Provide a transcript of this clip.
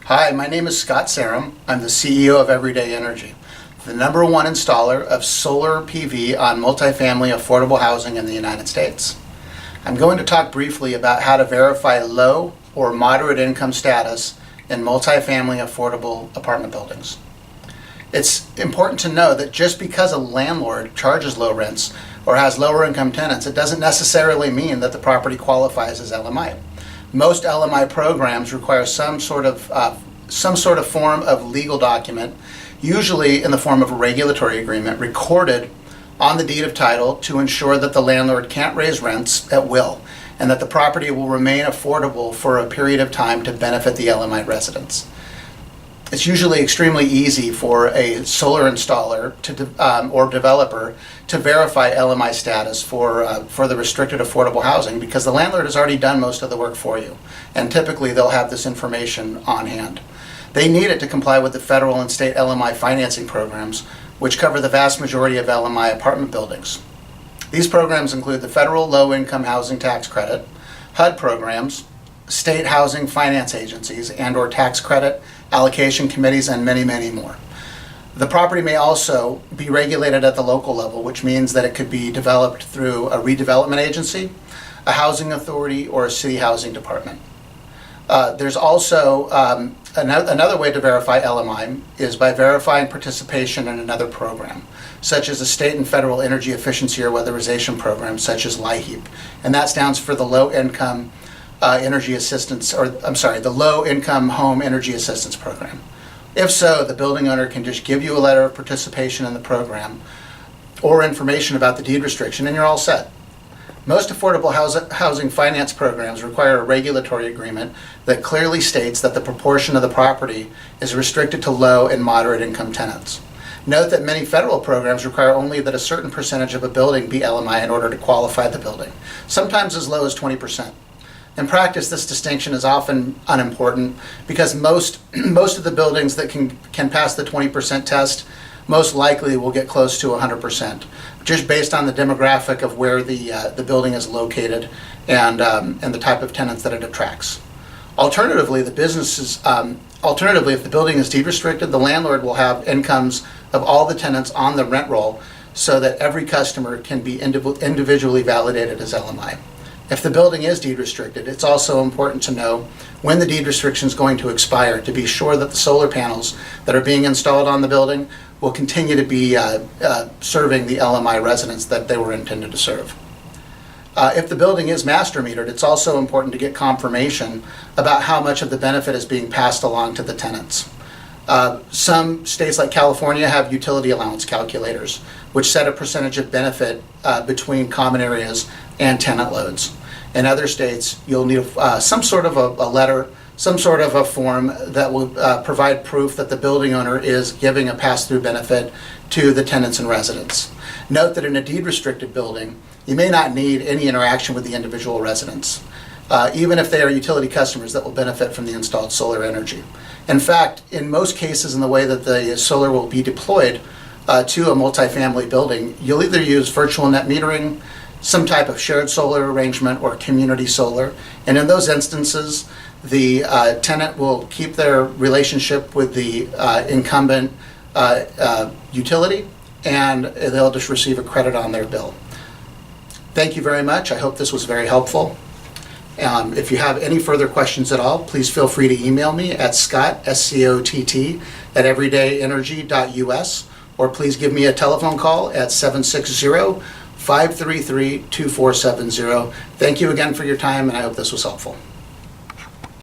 Hi, my name is Scott Sarum. I'm the CEO of Everyday Energy, the #1 installer of solar PV on multifamily affordable housing in the United States. I'm going to talk briefly about how to verify low or moderate income status in multifamily affordable apartment buildings. It's important to know that just because a landlord charges low rents or has lower income tenants, it doesn't necessarily mean that the property qualifies as LMI. Most LMI programs require some sort of form of legal document, usually in the form of a regulatory agreement, recorded on the deed of title to ensure that the landlord can't raise rents at will and that the property will remain affordable for a period of time to benefit the LMI residents. It's usually extremely easy for a solar installer or developer to verify LMI status for the restricted affordable housing because the landlord has already done most of the work for you, and typically they'll have this information on hand. They need it to comply with the federal and state LMI financing programs, which cover the vast majority of LMI apartment buildings. These programs include the Federal Low Income Housing Tax Credit, HUD programs, state housing finance agencies and/or tax credit allocation committees, and many, many more. The property may also be regulated at the local level, which means that it could be developed through a redevelopment agency, a housing authority, or a city housing department. There's also another way to verify LMI is by verifying participation in another program, such as a state and federal energy efficiency or weatherization program, such as LIHEAP, and that stands for the Low Income the Low Income Home Energy Assistance Program. If so, the building owner can just give you a letter of participation in the program or information about the deed restriction, and you're all set. Most affordable housing finance programs require a regulatory agreement that clearly states that the proportion of the property is restricted to low and moderate income tenants. Note that many federal programs require only that a certain percentage of a building be LMI in order to qualify the building, sometimes as low as 20%. In practice, this distinction is often unimportant because most of the buildings that can pass the 20% test most likely will get close to 100%, just based on the demographic of where the building is located and the type of tenants that it attracts. Alternatively, if the building is deed restricted, the landlord will have incomes of all the tenants on the rent roll so that every customer can be individually validated as LMI. If the building is deed restricted, it's also important to know when the deed restriction is going to expire to be sure that the solar panels that are being installed on the building will continue to be serving the LMI residents that they were intended to serve. If the building is master metered, it's also important to get confirmation about how much of the benefit is being passed along to the tenants. Some states like California have utility allowance calculators, which set a percentage of benefit between common areas and tenant loads. In other states, you'll need some sort of a letter, some sort of a form that will provide proof that the building owner is giving a pass-through benefit to the tenants and residents. Note that in a deed-restricted building, you may not need any interaction with the individual residents, even if they are utility customers that will benefit from the installed solar energy. In fact, in most cases in the way that the solar will be deployed to a multifamily building, you'll either use virtual net metering, some type of shared solar arrangement, or community solar. And in those instances, the tenant will keep their relationship with the incumbent utility, and they'll just receive a credit on their bill. Thank you very much. I hope this was very helpful. If you have any further questions at all, please feel free to email me at Scott, SCOTT, at everydayenergy.us, or please give me a telephone call at 760-533-2470. Thank you again for your time, and I hope this was helpful.